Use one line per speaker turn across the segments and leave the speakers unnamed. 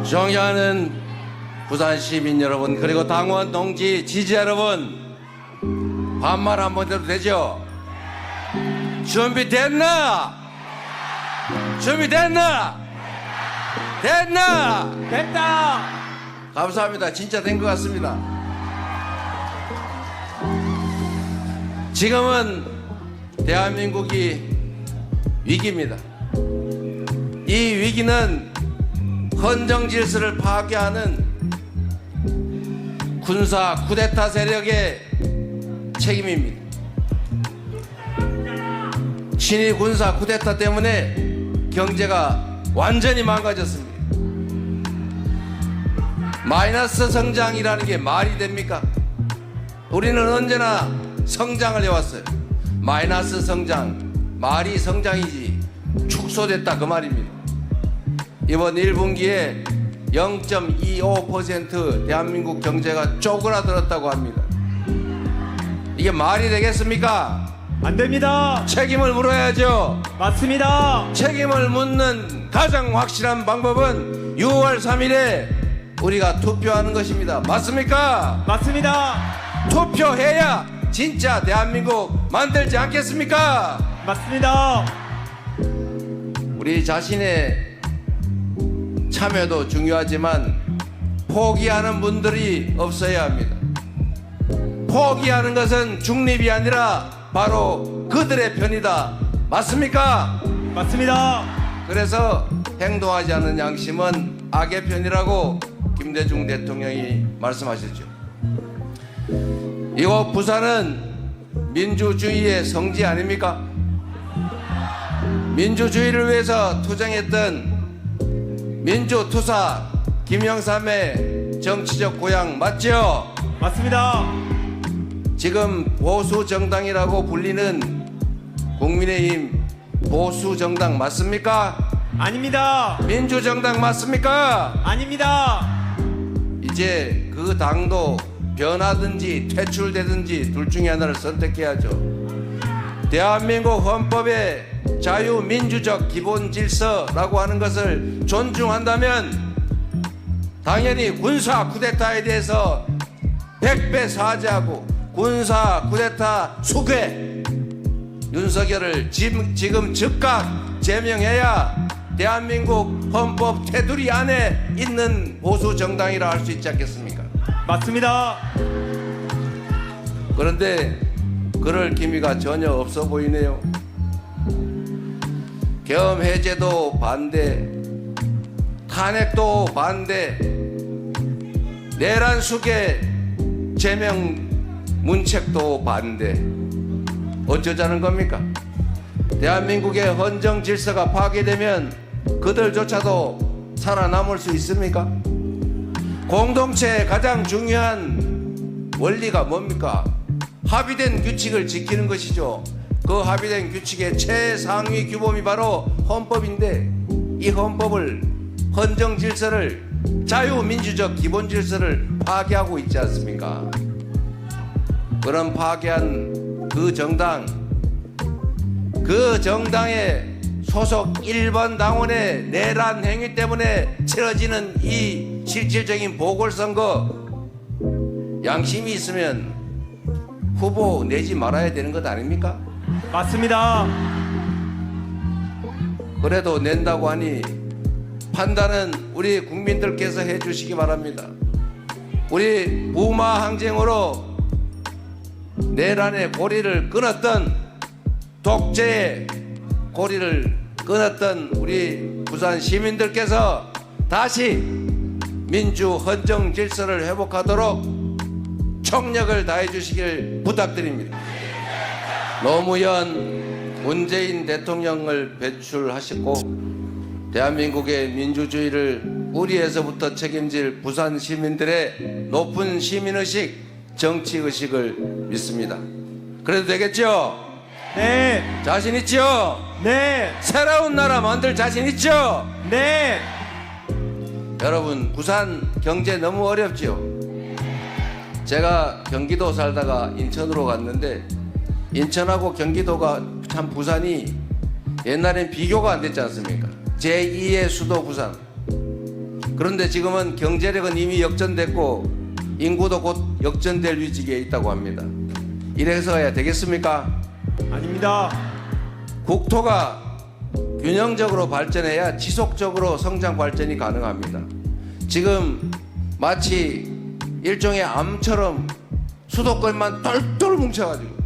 존경하는 부산 시민 여러분, 그리고 당원 동지 지지자 여러분, 반말 한번 해도 되죠? 준비됐나? 준비됐나? 됐나?
됐다.
감사합니다. 진짜 된 것 같습니다. 지금은 대한민국이 위기입니다. 이 위기는 헌정 질서를 파괴하는 군사 쿠데타 세력의 책임입니다. 친위 군사 쿠데타 때문에 경제가 완전히 망가졌습니다. 마이너스 성장이라는 게 말이 됩니까? 우리는 언제나 성장을 해왔어요. 마이너스 성장, 말이 성장이지 축소됐다 그 말입니다. 이번 1분기에 0.25% 대한민국 경제가 쪼그라들었다고 합니다. 이게 말이 되겠습니까?
안 됩니다.
책임을 물어야죠.
맞습니다.
책임을 묻는 가장 확실한 방법은 6월 3일에 우리가 투표하는 것입니다. 맞습니까?
맞습니다.
투표해야 진짜 대한민국 만들지 않겠습니까?
맞습니다.
우리 자신의 참여도 중요하지만 포기하는 분들이 없어야 합니다. 포기하는 것은 중립이 아니라 바로 그들의 편이다. 맞습니까?
맞습니다.
그래서 행동하지 않는 양심은 악의 편이라고 김대중 대통령이 말씀하셨죠. 이곳 부산은 민주주의의 성지 아닙니까? 민주주의를 위해서 투쟁했던 민주투사 김영삼의 정치적 고향 맞죠?
맞습니다.
지금 보수정당이라고 불리는 국민의힘 보수정당 맞습니까?
아닙니다.
민주정당 맞습니까?
아닙니다.
이제 그 당도 변하든지 퇴출되든지 둘 중에 하나를 선택해야죠. 대한민국 헌법의 자유민주적 기본 질서라고 하는 것을 존중한다면 당연히 군사 쿠데타에 대해서 100배 사죄하고 군사 쿠데타 수괴 윤석열을 지금 즉각 제명해야 대한민국 헌법 테두리 안에 있는 보수 정당이라 할 수 있지 않겠습니까?
맞습니다.
그런데 그럴 기미가 전혀 없어 보이네요. 계엄 해제도 반대, 탄핵도 반대, 내란 수괴 제명 문책도 반대. 어쩌자는 겁니까? 대한민국의 헌정 질서가 파괴되면 그들조차도 살아남을 수 있습니까? 공동체의 가장 중요한 원리가 뭡니까? 합의된 규칙을 지키는 것이죠. 그 합의된 규칙의 최상위 규범이 바로 헌법인데 이 헌법을, 헌정 질서를, 자유민주적 기본 질서를 파괴하고 있지 않습니까? 그런 파괴한 그 정당, 그 정당의 소속 1번 당원의 내란 행위 때문에 치러지는 이 실질적인 보궐선거, 양심이 있으면 후보 내지 말아야 되는 것 아닙니까?
맞습니다.
그래도 낸다고 하니 판단은 우리 국민들께서 해주시기 바랍니다. 우리 부마 항쟁으로 내란의 고리를 끊었던, 독재의 고리를 끊었던 우리 부산 시민들께서 다시 민주 헌정 질서를 회복하도록 총력을 다해 주시길 부탁드립니다. 노무현 문재인 대통령을 배출하셨고 대한민국의 민주주의를 우리에서부터 책임질 부산 시민들의 높은 시민의식, 정치의식을 믿습니다. 그래도 되겠죠?
네.
자신 있죠?
네.
새로운 나라 만들 자신 있죠?
네.
여러분, 부산 경제 너무 어렵죠? 제가 경기도 살다가 인천으로 갔는데 인천하고 경기도가 참 부산이 옛날엔 비교가 안 됐지 않습니까? 제2의 수도 부산. 그런데 지금은 경제력은 이미 역전됐고 인구도 곧 역전될 위기에 있다고 합니다. 이래서 해야 되겠습니까?
아닙니다.
국토가 균형적으로 발전해야 지속적으로 성장 발전이 가능합니다. 지금 마치 일종의 암처럼 수도권만 똘똘 뭉쳐가지고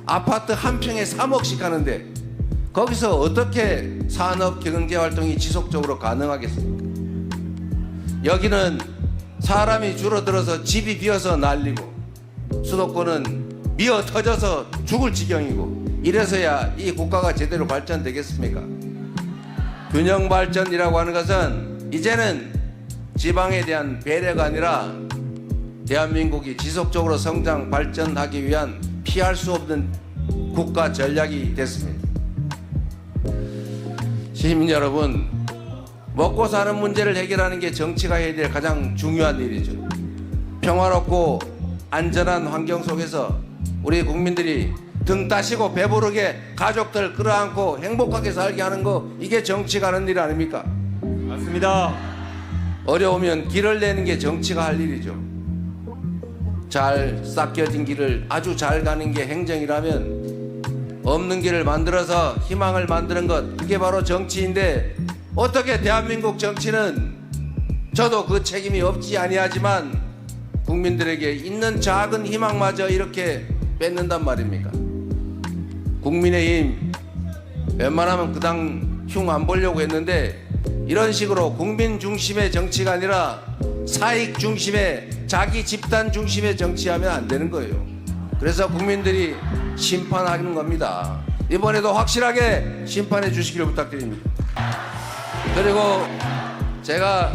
아파트 한 평에 3억씩 하는데 거기서 어떻게 산업 경제 활동이 지속적으로 가능하겠습니까? 여기는 사람이 줄어들어서 집이 비어서 난리고 수도권은 미어 터져서 죽을 지경이고 이래서야 이 국가가 제대로 발전되겠습니까? 균형 발전이라고 하는 것은 이제는 지방에 대한 배려가 아니라 대한민국이 지속적으로 성장 발전하기 위한 피할 수 없는 국가 전략이 됐습니다. 시민 여러분, 먹고 사는 문제를 해결하는 게 정치가 해야 될 가장 중요한 일이죠. 평화롭고 안전한 환경 속에서 우리 국민들이 등 따시고 배부르게 가족들 끌어안고 행복하게 살게 하는 거, 이게 정치가 하는 일 아닙니까?
맞습니다.
어려우면 길을 내는 게 정치가 할 일이죠. 잘 닦여진 길을 아주 잘 가는 게 행정이라면 없는 길을 만들어서 희망을 만드는 것, 그게 바로 정치인데 어떻게 대한민국 정치는 저도 그 책임이 없지 아니하지만 국민들에게 있는 작은 희망마저 이렇게 뺏는단 말입니까? 국민의힘 웬만하면 그 당 흉 안 보려고 했는데 이런 식으로 국민 중심의 정치가 아니라 사익 중심의, 자기 집단 중심의 정치하면 안 되는 거예요. 그래서 국민들이 심판하는 겁니다. 이번에도 확실하게 심판해 주시기를 부탁드립니다. 그리고 제가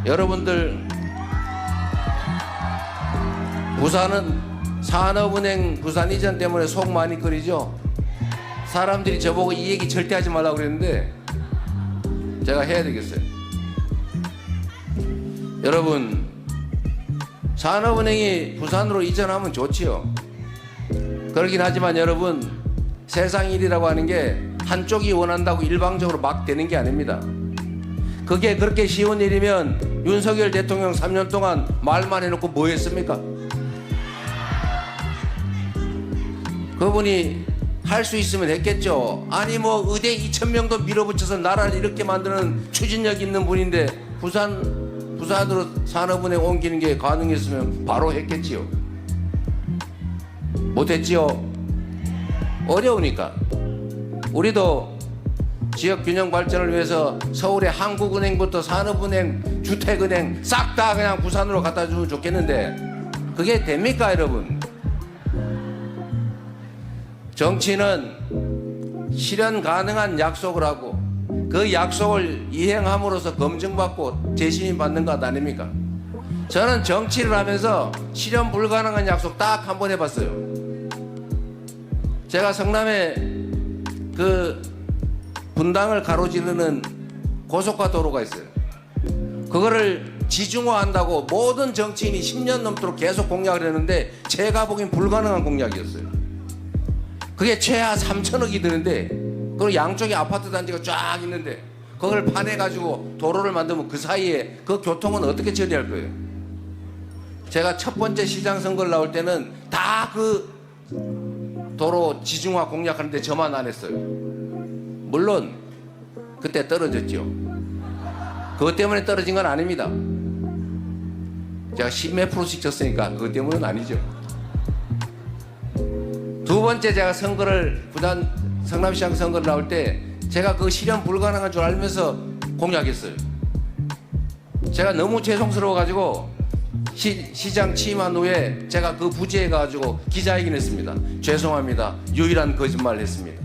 여러분들, 부산은 산업은행 부산 이전 때문에 속 많이 끓이죠. 사람들이 저보고 이 얘기 절대 하지 말라고 그랬는데 제가 해야 되겠어요. 여러분, 산업은행이 부산으로 이전하면 좋지요. 그러긴 하지만 여러분, 세상 일이라고 하는 게 한쪽이 원한다고 일방적으로 막 되는 게 아닙니다. 그게 그렇게 쉬운 일이면 윤석열 대통령 3년 동안 말만 해놓고 뭐 했습니까? 그분이 할 수 있으면 했겠죠. 아니 뭐 의대 2,000명도 밀어붙여서 나라를 이렇게 만드는 추진력 있는 분인데 부산으로 산업은행 옮기는 게 가능했으면 바로 했겠지요. 못했지요. 어려우니까. 우리도 지역 균형 발전을 위해서 서울의 한국은행부터 산업은행, 주택은행 싹 다 그냥 부산으로 갖다 주면 좋겠는데 그게 됩니까, 여러분? 정치는 실현 가능한 약속을 하고 그 약속을 이행함으로써 검증받고 재심임 받는 것 아닙니까? 저는 정치를 하면서 실현 불가능한 약속 딱 한 번 해봤어요. 제가 성남에 그 분당을 가로지르는 고속화 도로가 있어요. 그거를 지중화한다고 모든 정치인이 10년 넘도록 계속 공약을 했는데 제가 보기엔 불가능한 공약이었어요. 그게 최하 3천억이 드는데 그리고 양쪽에 아파트 단지가 쫙 있는데 그걸 파내가지고 도로를 만들면 그 사이에 그 교통은 어떻게 처리할 거예요? 제가 첫 번째 시장 선거를 나올 때는 다 그 도로 지중화 공약하는데 저만 안 했어요. 물론 그때 떨어졌죠. 그것 때문에 떨어진 건 아닙니다. 제가 10몇 프로씩 졌으니까 그것 때문은 아니죠. 두 번째 제가 선거를 부산 성남시장 선거를 나올 때 제가 그 실현 불가능한 줄 알면서 공약했어요. 제가 너무 죄송스러워 가지고 시장 취임한 후에 제가 그 부지에 가지고 기자회견 했습니다. 죄송합니다. 유일한 거짓말을 했습니다.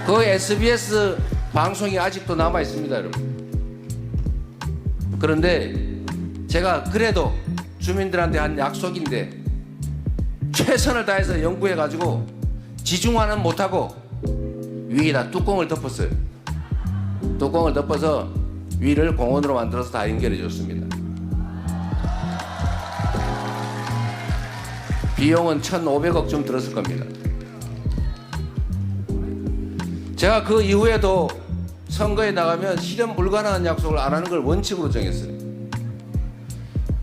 그 SBS 방송이 아직도 남아 있습니다, 여러분. 그런데 제가 그래도 주민들한테 한 약속인데 최선을 다해서 연구해 가지고 지중화는 못하고 위에다 뚜껑을 덮었어요. 뚜껑을 덮어서 위를 공원으로 만들어서 다 연결해 줬습니다. 비용은 1,500억쯤 들었을 겁니다. 제가 그 이후에도 선거에 나가면 실현 불가능한 약속을 안 하는 걸 원칙으로 정했어요.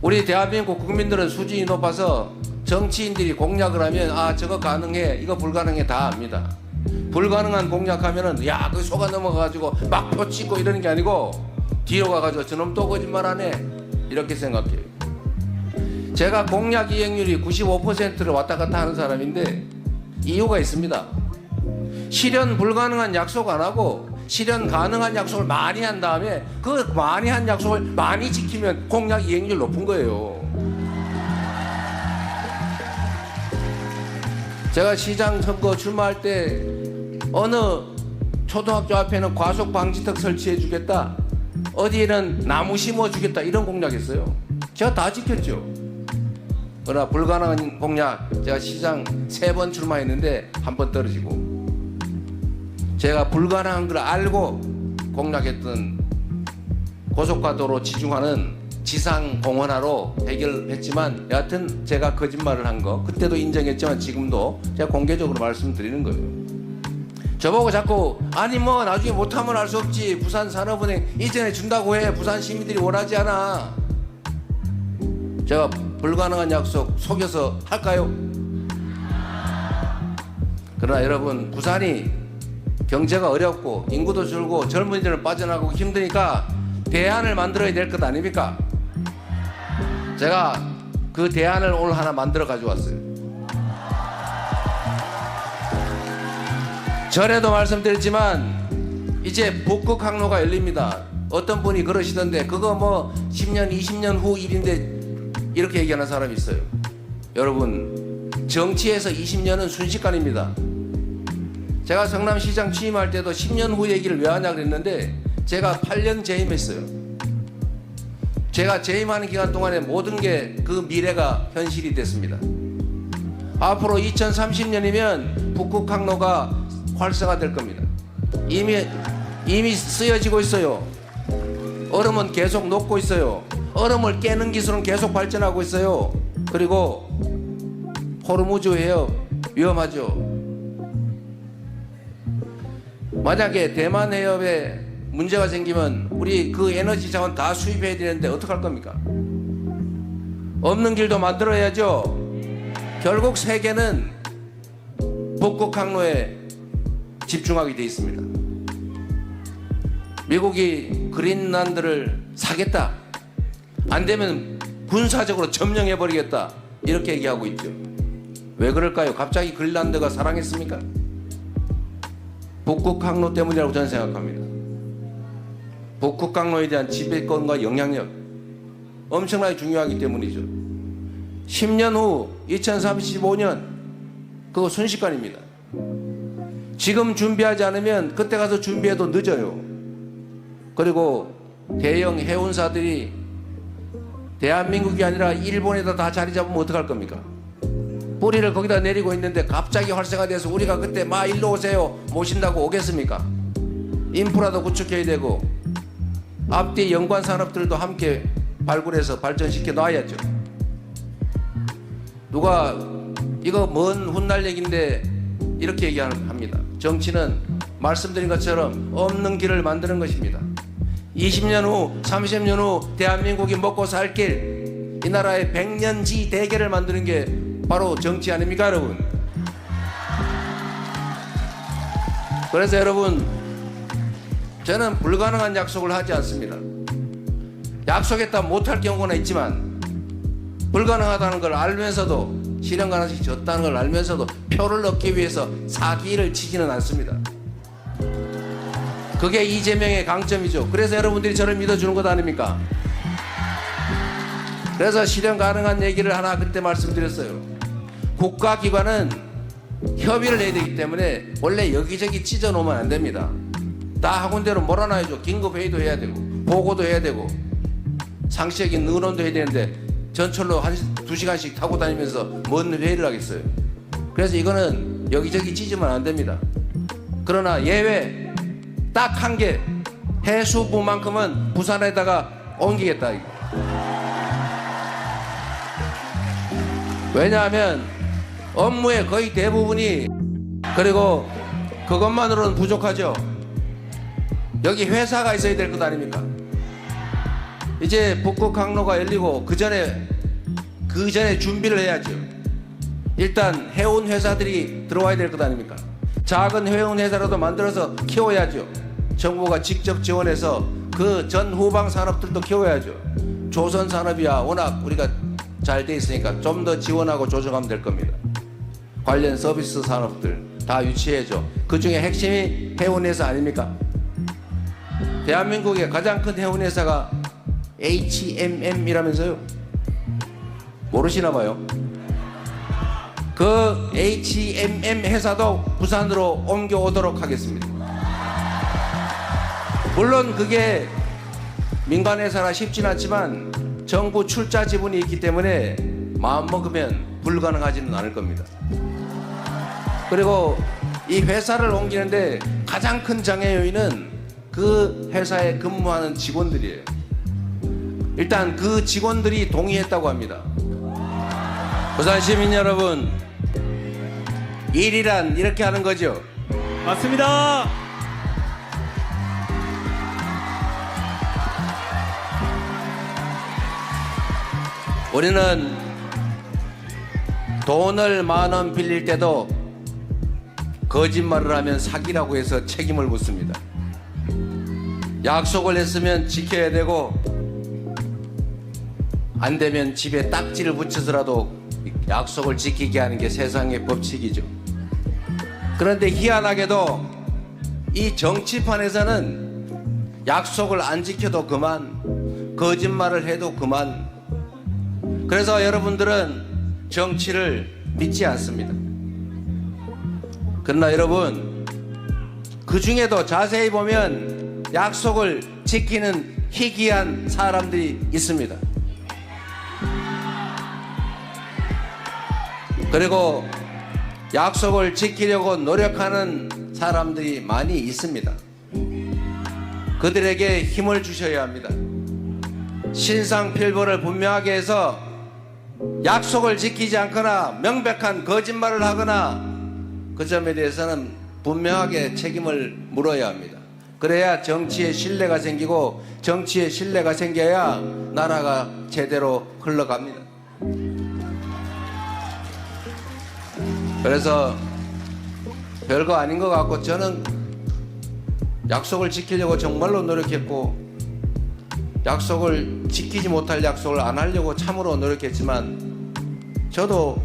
우리 대한민국 국민들은 수준이 높아서 정치인들이 공약을 하면 아 저거 가능해 이거 불가능해 다 압니다. 불가능한 공약하면은 야 그 속아 넘어가가지고 막 표 찍고 이러는 게 아니고 뒤로 가가지고 저놈 또 거짓말하네 이렇게 생각해요. 제가 공약 이행률이 95%를 왔다 갔다 하는 사람인데 이유가 있습니다. 실현 불가능한 약속 안 하고 실현 가능한 약속을 많이 한 다음에 그 많이 한 약속을 많이 지키면 공약 이행률 높은 거예요. 제가 시장 선거 출마할 때 어느 초등학교 앞에는 과속 방지턱 설치해 주겠다, 어디에는 나무 심어 주겠다 이런 공약했어요. 제가 다 지켰죠. 그러나 불가능한 공약 제가 시장 3번 출마했는데 한 번 떨어지고, 제가 불가능한 걸 알고 공약했던 고속가도로 지중화는 지상공원화로 해결했지만 여하튼 제가 거짓말을 한 거 그때도 인정했지만 지금도 제가 공개적으로 말씀드리는 거예요. 저보고 자꾸 아니 뭐 나중에 못하면 할 수 없지, 부산산업은행 이전에 준다고 해, 부산 시민들이 원하지 않아. 제가 불가능한 약속 속여서 할까요? 그러나 여러분, 부산이 경제가 어렵고 인구도 줄고 젊은이들은 빠져나가고 힘드니까 대안을 만들어야 될 것 아닙니까? 제가 그 대안을 오늘 하나 만들어 가져왔어요. 전에도 말씀드렸지만 이제 북극 항로가 열립니다. 어떤 분이 그러시던데 그거 뭐 10년 20년 후 일인데 이렇게 얘기하는 사람이 있어요. 여러분, 정치에서 20년은 순식간입니다. 제가 성남시장 취임할 때도 10년 후 얘기를 왜 하냐 그랬는데 제가 8년 재임했어요. 제가 재임하는 기간 동안에 모든 게 그 미래가 현실이 됐습니다. 앞으로 2030년이면 북극 항로가 활성화될 겁니다. 이미 쓰여지고 있어요. 얼음은 계속 녹고 있어요. 얼음을 깨는 기술은 계속 발전하고 있어요. 그리고 호르무즈 해협 위험하죠. 만약에 대만 해협에 문제가 생기면 우리 그 에너지 자원 다 수입해야 되는데 어떡할 겁니까? 없는 길도 만들어야죠. 결국 세계는 북극 항로에 집중하게 돼 있습니다. 미국이 그린란드를 사겠다, 안 되면 군사적으로 점령해 버리겠다 이렇게 얘기하고 있죠. 왜 그럴까요? 갑자기 그린란드가 사랑했습니까? 북극 항로 때문이라고 저는 생각합니다. 북극 항로에 대한 지배권과 영향력 엄청나게 중요하기 때문이죠. 10년 후 2035년 그거 순식간입니다. 지금 준비하지 않으면 그때 가서 준비해도 늦어요. 그리고 대형 해운사들이 대한민국이 아니라 일본에다 다 자리 잡으면 어떡할 겁니까? 뿌리를 거기다 내리고 있는데 갑자기 활성화돼서 우리가 그때 마 일로 오세요 모신다고 오겠습니까? 인프라도 구축해야 되고 앞뒤 연관 산업들도 함께 발굴해서 발전시켜 놔야죠. 누가 이거 먼 훗날 얘기인데 이렇게 얘기합니다. 정치는 말씀드린 것처럼 없는 길을 만드는 것입니다. 20년 후 30년 후 대한민국이 먹고 살 길, 이 나라의 100년지 대계를 만드는 게 바로 정치 아닙니까 여러분? 그래서 여러분, 저는 불가능한 약속을 하지 않습니다. 약속했다 못할 경우는 있지만 불가능하다는 걸 알면서도 실현 가능성이 적다는 걸 알면서도 표를 얻기 위해서 사기를 치지는 않습니다. 그게 이재명의 강점이죠. 그래서 여러분들이 저를 믿어주는 것 아닙니까? 그래서 실현 가능한 얘기를 하나 그때 말씀드렸어요. 국가기관은 협의를 해야 되기 때문에 원래 여기저기 찢어놓으면 안 됩니다. 다 학원대로 몰아놔야죠. 긴급회의도 해야 되고 보고도 해야 되고 상시적인 의논도 해야 되는데 전철로 2시간씩 타고 다니면서 뭔 회의를 하겠어요. 그래서 이거는 여기저기 찢으면 안 됩니다. 그러나 예외 딱 한 개, 해수부만큼은 부산에다가 옮기겠다. 왜냐하면 업무의 거의 대부분이, 그리고 그것만으로는 부족하죠. 여기 회사가 있어야 될 것 아닙니까? 이제 북극 항로가 열리고 그 전에 준비를 해야죠. 일단 해운 회사들이 들어와야 될 것 아닙니까? 작은 해운 회사라도 만들어서 키워야죠. 정부가 직접 지원해서 그 전 후방 산업들도 키워야죠. 조선 산업이야 워낙 우리가 잘 돼 있으니까 좀 더 지원하고 조정하면 될 겁니다. 관련 서비스 산업들 다 유치해줘. 그 중에 핵심이 해운 회사 아닙니까? 대한민국의 가장 큰 해운 회사가 HMM이라면서요? 모르시나 봐요. 그 HMM 회사도 부산으로 옮겨오도록 하겠습니다. 물론 그게 민간 회사라 쉽진 않지만 정부 출자 지분이 있기 때문에 마음먹으면 불가능하지는 않을 겁니다. 그리고 이 회사를 옮기는데 가장 큰 장애 요인은 그 회사에 근무하는 직원들이에요. 일단 그 직원들이 동의했다고 합니다. 부산 시민 여러분, 일이란 이렇게 하는 거죠.
맞습니다.
우리는 돈을 10,000원 빌릴 때도 거짓말을 하면 사기라고 해서 책임을 묻습니다. 약속을 했으면 지켜야 되고 안 되면 집에 딱지를 붙여서라도 약속을 지키게 하는 게 세상의 법칙이죠. 그런데 희한하게도 이 정치판에서는 약속을 안 지켜도 그만, 거짓말을 해도 그만. 그래서 여러분들은 정치를 믿지 않습니다. 그러나 여러분, 그 중에도 자세히 보면 약속을 지키는 희귀한 사람들이 있습니다. 그리고 약속을 지키려고 노력하는 사람들이 많이 있습니다. 그들에게 힘을 주셔야 합니다. 신상필벌을 분명하게 해서 약속을 지키지 않거나 명백한 거짓말을 하거나 그 점에 대해서는 분명하게 책임을 물어야 합니다. 그래야 정치에 신뢰가 생기고 정치에 신뢰가 생겨야 나라가 제대로 흘러갑니다. 그래서 별거 아닌 것 같고 저는 약속을 지키려고 정말로 노력했고 약속을 지키지 못할 약속을 안 하려고 참으로 노력했지만 저도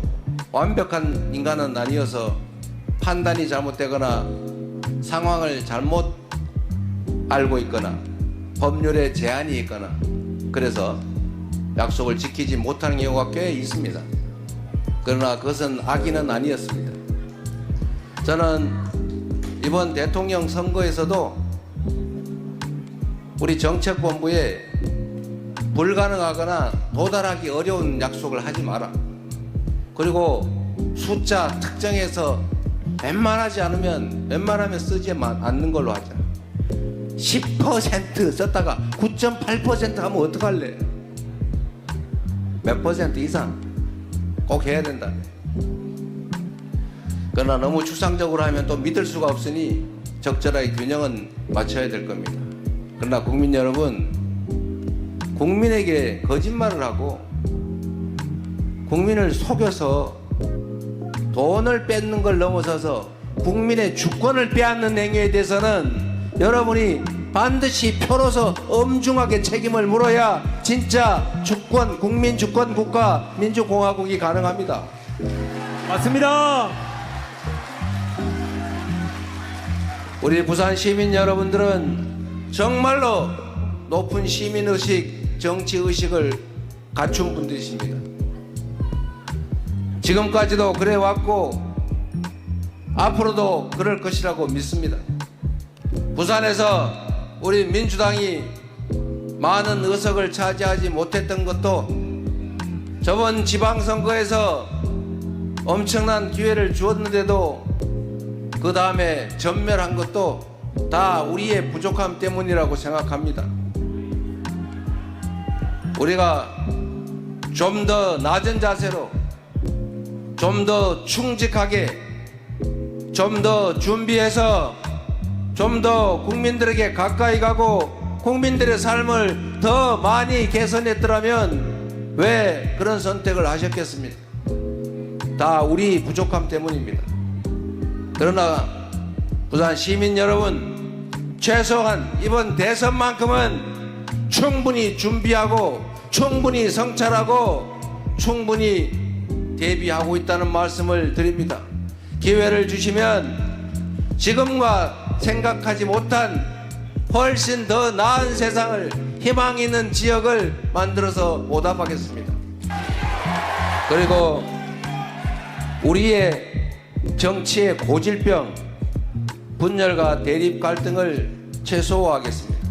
완벽한 인간은 아니어서 판단이 잘못되거나 상황을 잘못 알고 있거나 법률에 제한이 있거나 그래서 약속을 지키지 못하는 경우가 꽤 있습니다. 그러나 그것은 악의는 아니었습니다. 저는 이번 대통령 선거에서도 우리 정책본부에 불가능하거나 도달하기 어려운 약속을 하지 마라. 그리고 숫자 특정해서 웬만하면 쓰지 않는 걸로 하자. 10% 썼다가 9.8% 하면 어떡할래? 몇 퍼센트 이상 꼭 해야 된다. 그러나 너무 추상적으로 하면 또 믿을 수가 없으니 적절하게 균형은 맞춰야 될 겁니다. 그러나 국민 여러분, 국민에게 거짓말을 하고 국민을 속여서 돈을 뺏는 걸 넘어서서 국민의 주권을 빼앗는 행위에 대해서는 여러분이 반드시 표로서 엄중하게 책임을 물어야 진짜 주권, 국민 주권 국가 민주공화국이 가능합니다.
맞습니다.
우리 부산 시민 여러분들은 정말로 높은 시민의식, 정치의식을 갖춘 분들이십니다. 지금까지도 그래왔고 앞으로도 그럴 것이라고 믿습니다. 부산에서 우리 민주당이 많은 의석을 차지하지 못했던 것도 저번 지방선거에서 엄청난 기회를 주었는데도 그 다음에 전멸한 것도 다 우리의 부족함 때문이라고 생각합니다. 우리가 좀 더 낮은 자세로, 좀 더 충직하게, 좀 더 준비해서 좀 더 국민들에게 가까이 가고 국민들의 삶을 더 많이 개선했더라면 왜 그런 선택을 하셨겠습니까? 다 우리 부족함 때문입니다. 그러나 부산 시민 여러분, 최소한 이번 대선만큼은 충분히 준비하고 충분히 성찰하고 충분히 대비하고 있다는 말씀을 드립니다. 기회를 주시면 지금과 생각하지 못한 훨씬 더 나은 세상을, 희망 있는 지역을 만들어서 보답하겠습니다. 그리고 우리의 정치의 고질병, 분열과 대립 갈등을 최소화하겠습니다.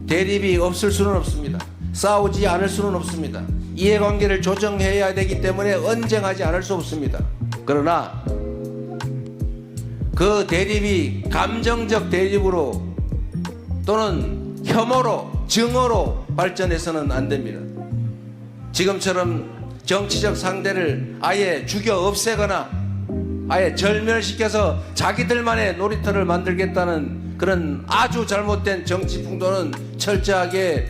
대립이 없을 수는 없습니다. 싸우지 않을 수는 없습니다. 이해관계를 조정해야 되기 때문에 언쟁하지 않을 수 없습니다. 그러나 그 대립이 감정적 대립으로 또는 혐오로, 증오로 발전해서는 안 됩니다. 지금처럼 정치적 상대를 아예 죽여 없애거나 아예 절멸시켜서 자기들만의 놀이터를 만들겠다는 그런 아주 잘못된 정치 풍도는 철저하게